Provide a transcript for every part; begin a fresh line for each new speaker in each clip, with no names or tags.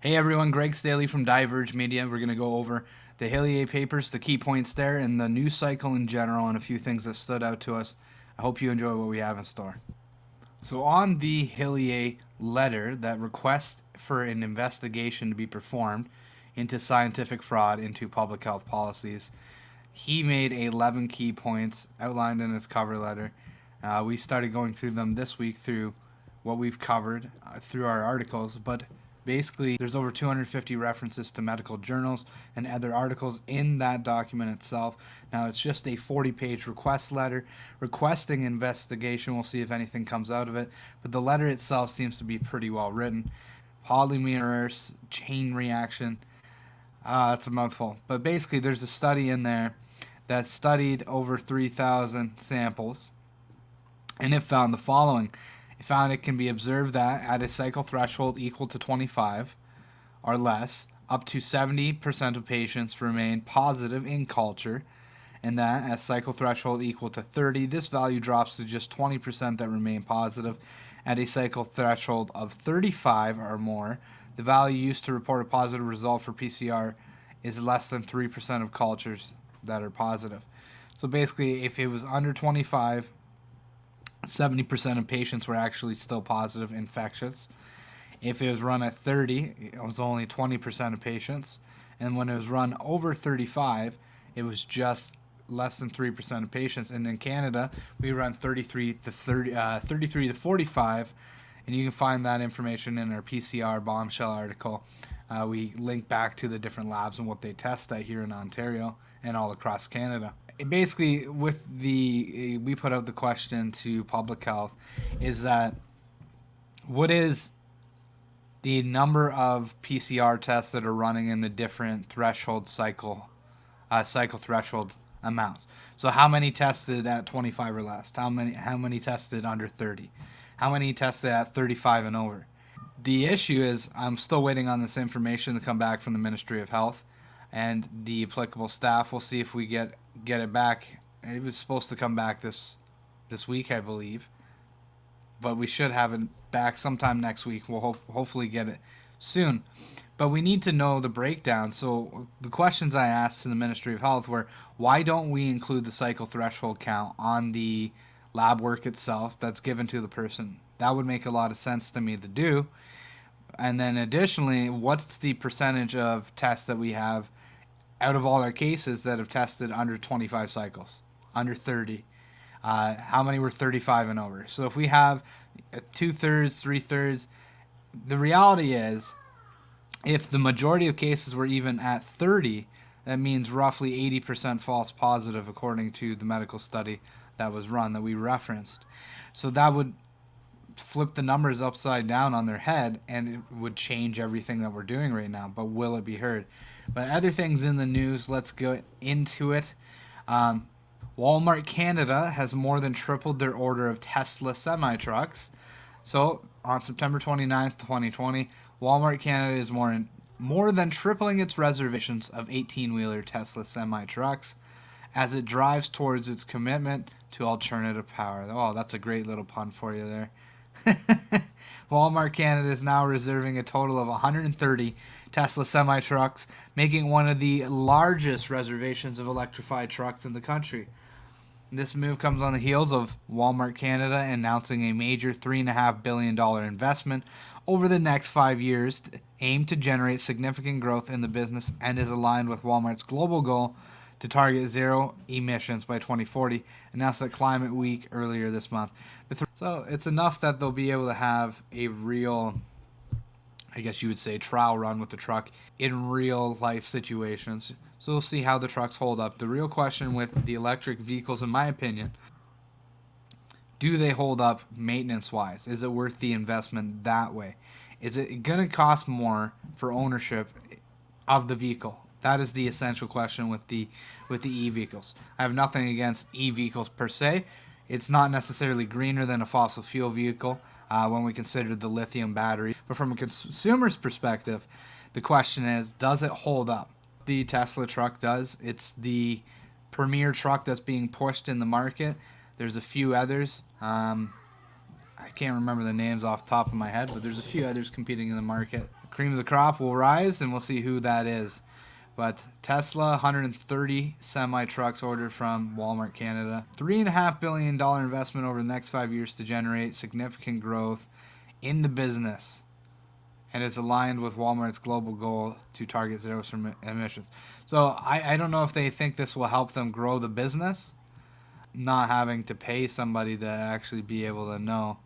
Hey everyone, Greg Staley from Diverge Media. We're going to go over the Hillier papers, the key points there, and the news cycle in general, and a few things that stood out to us. I hope you enjoy what we have in store. So on the Hillier letter that requests for an investigation to be performed into scientific fraud into public health policies, he made 11 key points outlined in his cover letter. We started going through them this week through what we've covered through our articles, but basically there's over 250 references to medical journals and other articles in that document itself. Now it's just a 40-page request letter requesting investigation. We'll see if anything comes out of it, but the letter itself seems to be pretty well written. Polymerase chain reaction, it's a mouthful, but basically there's a study in there that studied over 3,000 samples, and it found the following. It found it can be observed that at a cycle threshold equal to 25 or less, up to 70% of patients remain positive in culture, and that at cycle threshold equal to 30, this value drops to just 20% that remain positive. At a cycle threshold of 35 or more, the value used to report a positive result for PCR is less than 3% of cultures that are positive. So basically, if it was under 25, 70% of patients were actually still positive infectious. If it was run at 30, it was only 20% of patients. And when it was run over 35, it was just less than 3% of patients. And in Canada, we run 33 to 45, and you can find that information in our PCR bombshell article. We link back to the different labs and what they test at here in Ontario and all across Canada. Basically, we put out the question to public health, is that what is the number of PCR tests that are running in the different threshold cycle threshold amounts? So how many tested at 25 or less? How many tested under 30? How many tested at 35 and over? The issue is I'm still waiting on this information to come back from the Ministry of Health and the applicable staff. We'll see if we get it back. It was supposed to come back this week, I believe, but we should have it back sometime next week. We'll hopefully get it soon, but we need to know the breakdown. So the questions I asked to the Ministry of Health were, why don't we include the cycle threshold count on the lab work itself that's given to the person? That would make a lot of sense to me to do. And then additionally, what's the percentage of tests that we have out of all our cases that have tested under 25 cycles, under 30? How many were 35 and over? So if we have 2/3, 3/3, the reality is if the majority of cases were even at 30, that means roughly 80% false positive according to the medical study that was run that we referenced. So that would flip the numbers upside down on their head, and it would change everything that we're doing right now. But will it be heard? But other things in the news, let's go into it. Walmart Canada has more than tripled their order of Tesla semi-trucks. So on September 29th, 2020, Walmart Canada is more than tripling its reservations of 18-wheeler Tesla semi-trucks as it drives towards its commitment to alternative power. Oh, that's a great little pun for you there. Walmart Canada is now reserving a total of 130 Tesla semi-trucks, making one of the largest reservations of electrified trucks in the country. This move comes on the heels of Walmart Canada announcing a major $3.5 billion investment over the next 5 years aimed to generate significant growth in the business and is aligned with Walmart's global goal to target zero emissions by 2040, announced at Climate Week earlier this month. So it's enough that they'll be able to have a real, I guess you would say, trial run with the truck in real life situations. So we'll see how the trucks hold up. The real question with the electric vehicles, in my opinion, do they hold up maintenance wise? Is it worth the investment that way? Is it going to cost more for ownership of the vehicle? That is the essential question with the e-vehicles. I have nothing against e-vehicles per se. It's not necessarily greener than a fossil fuel vehicle when we consider the lithium battery. But from a consumer's perspective, the question is, does it hold up? The Tesla truck does. It's the premier truck that's being pushed in the market. There's a few others. I can't remember the names off the top of my head, but there's a few others competing in the market cream of the crop will rise, and we'll see who that is. But Tesla, 130 semi-trucks ordered from Walmart Canada. $3.5 billion investment over the next 5 years to generate significant growth in the business. And is aligned with Walmart's global goal to target zero emissions. So I don't know if they think this will help them grow the business, not having to pay somebody to actually be able to know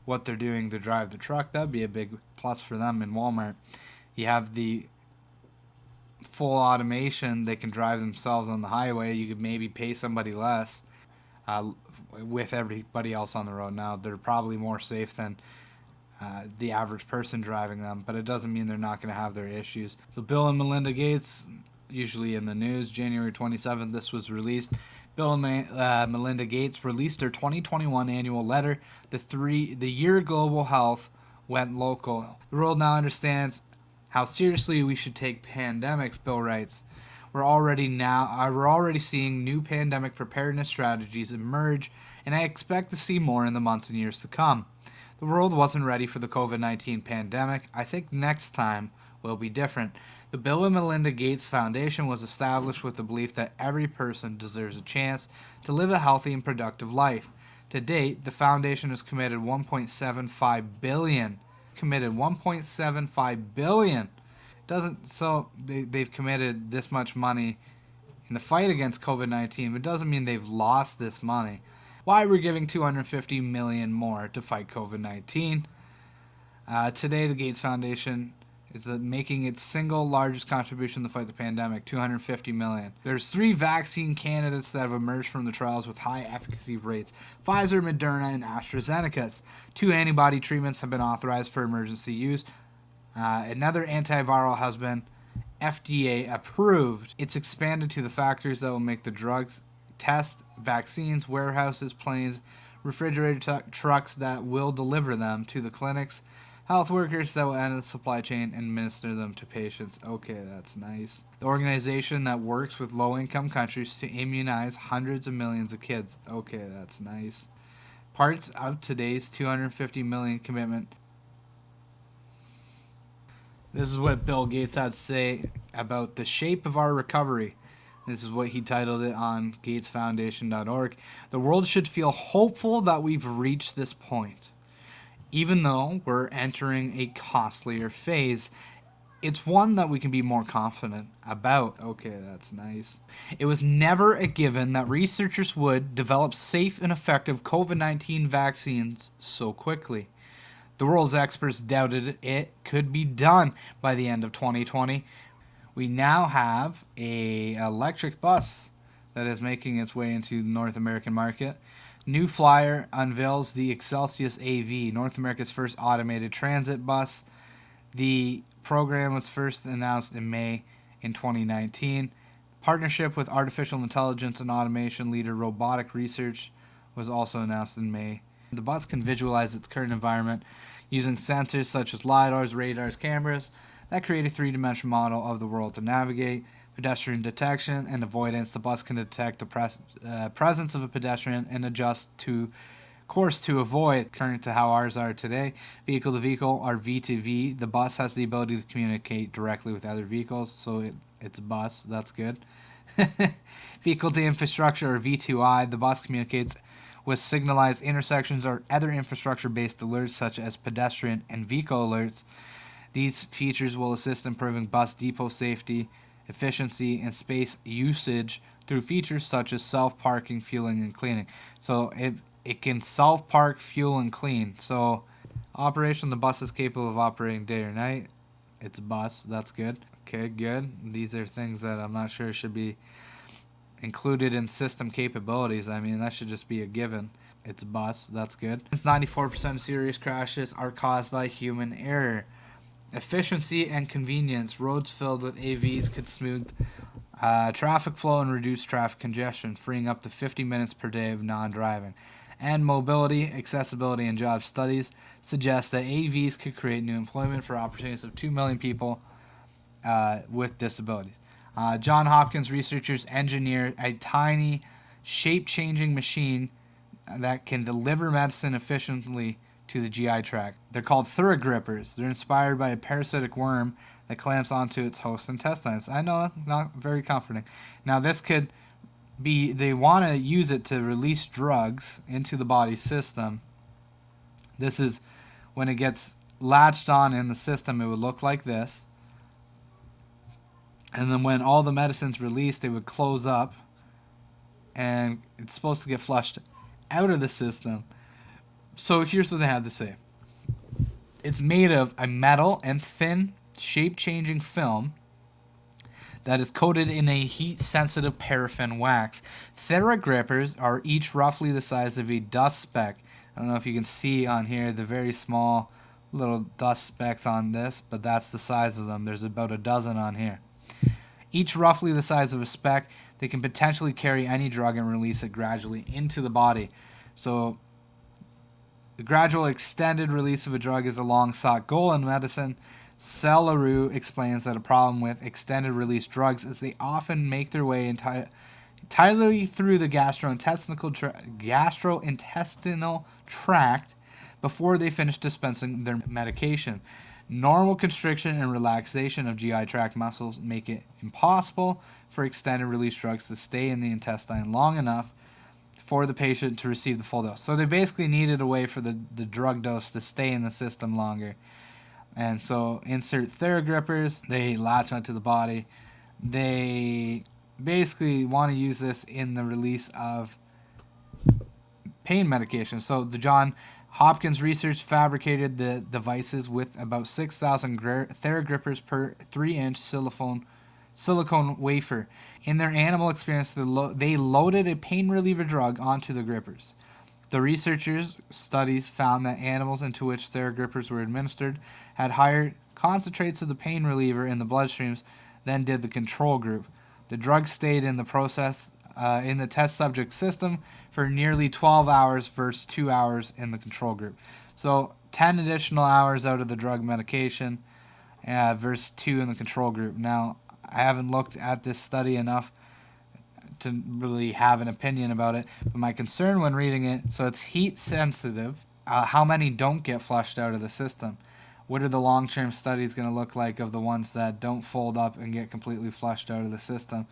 what they're doing to drive the truck. That'd be a big plus for them in Walmart. You have the full automation. They can drive themselves on the highway. You could maybe pay somebody less. With everybody else on the road now, they're probably more safe than the average person driving them, but it doesn't mean they're not going to have their issues. So Bill and Melinda Gates, usually in the news, January 27th, this was released. Bill and Melinda Gates released their 2021 annual letter. The year global health went local. The world now understands how seriously we should take pandemics, Bill writes. We're already seeing new pandemic preparedness strategies emerge, and I expect to see more in the months and years to come. The world wasn't ready for the COVID-19 pandemic. I think next time will be different. The Bill and Melinda Gates Foundation was established with the belief that every person deserves a chance to live a healthy and productive life. To date, the foundation has committed $1.75 billion. They've committed this much money in the fight against COVID-19, but it doesn't mean they've lost this money. Why we're giving $250 million more to fight COVID-19. Today, the Gates Foundation is making its single largest contribution to fight the pandemic, $250 million. There's 3 vaccine candidates that have emerged from the trials with high efficacy rates: Pfizer, Moderna, and AstraZeneca's. 2 antibody treatments have been authorized for emergency use. Another antiviral has been FDA approved. It's expanded to the factories that will make the drugs, tests, vaccines, warehouses, planes, refrigerator trucks that will deliver them to the clinics, health workers that will enter the supply chain and administer them to patients. Okay, that's nice. The organization that works with low-income countries to immunize hundreds of millions of kids. Okay, that's nice. Parts of today's $250 million commitment. This is what Bill Gates had to say about the shape of our recovery. This is what he titled it on gatesfoundation.org. The world should feel hopeful that we've reached this point. Even though we're entering a costlier phase, it's one that we can be more confident about. Okay, that's nice. It was never a given that researchers would develop safe and effective COVID-19 vaccines so quickly. The world's experts doubted it could be done by the end of 2020. We now have an electric bus that is making its way into the North American market. New Flyer unveils the Excelsiors AV, North America's first automated transit bus. The program was first announced in May in 2019. Partnership with artificial intelligence and automation leader Robotic Research was also announced in May. The bus can visualize its current environment using sensors such as lidars, radars, cameras that create a 3-dimensional model of the world to navigate. Pedestrian detection and avoidance. The bus can detect the presence of a pedestrian and adjust to course to avoid, current to how ours are today. Vehicle to vehicle, or V2V. The bus has the ability to communicate directly with other vehicles, so it's a bus. That's good. Vehicle to infrastructure, or V2I. The bus communicates with signalized intersections or other infrastructure-based alerts such as pedestrian and vehicle alerts. These features will assist in improving bus depot safety, efficiency, and space usage through features such as self-parking, fueling, and cleaning. So it can self-park, fuel, and clean. So operation, the bus is capable of operating day or night. It's a bus. That's good. Okay, good. These are things that I'm not sure should be included in system capabilities. I mean, that should just be a given. It's a bus. That's good. 94% of serious crashes are caused by human error. Efficiency and convenience. Roads filled with AVs could smooth traffic flow and reduce traffic congestion, freeing up to 50 minutes per day of non-driving. And mobility, accessibility, and job studies suggest that AVs could create new employment for opportunities of 2 million people with disabilities. John Hopkins researchers engineered a tiny, shape-changing machine that can deliver medicine efficiently to the GI tract. They're called thorogrippers. They're inspired by a parasitic worm that clamps onto its host intestines. I know, not very comforting. Now this could be, they want to use it to release drugs into the body system. This is when it gets latched on in the system, it would look like this. And then when all the medicine's released, it would close up, and it's supposed to get flushed out of the system. So here's what they had to say. It's made of a metal and thin, shape-changing film that is coated in a heat-sensitive paraffin wax. Thorogrippers are each roughly the size of a dust speck. I don't know if you can see on here the very small little dust specks on this, but that's the size of them. There's about a dozen on here. Each roughly the size of a speck, they can potentially carry any drug and release it gradually into the body. So the gradual extended release of a drug is a long-sought goal in medicine. Celeru explains that a problem with extended release drugs is they often make their way entirely through the gastrointestinal tract before they finish dispensing their medication. Normal constriction and relaxation of GI tract muscles make it impossible for extended release drugs to stay in the intestine long enough for the patient to receive the full dose. So they basically needed a way for the drug dose to stay in the system longer. And so insert thorogrippers, they latch onto the body. They basically want to use this in the release of pain medication. So the John Hopkins research fabricated the devices with about 6,000 thorogrippers per 3-inch silicone wafer. In their animal experience, they loaded a pain reliever drug onto the grippers. The researchers' studies found that animals into which thorogrippers were administered had higher concentrates of the pain reliever in the bloodstreams than did the control group. The drug stayed in the test subject system for nearly 12 hours versus 2 hours in the control group. So 10 additional hours out of the drug medication versus 2 in the control group. Now, I haven't looked at this study enough to really have an opinion about it, but my concern when reading it, so it's heat sensitive. How many don't get flushed out of the system? What are the long-term studies going to look like of the ones that don't fold up and get completely flushed out of the system?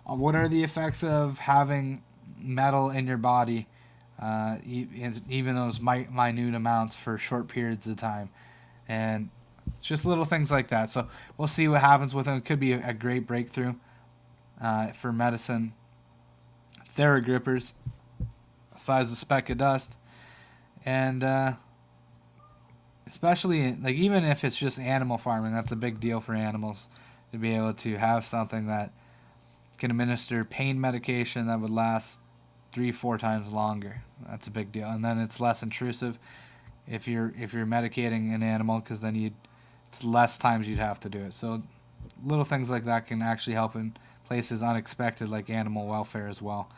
What are the effects of having metal in your body, even those minute amounts for short periods of time? And just little things like that. So we'll see what happens with them. It could be a great breakthrough for medicine. Thorogrippers, size of a speck of dust, and especially like even if it's just animal farming, that's a big deal for animals to be able to have something that can administer pain medication that would last 3-4 times longer. That's a big deal, and then it's less intrusive if you're medicating an animal, because then it's less times you'd have to do it. So little things like that can actually help in places unexpected, like animal welfare as well.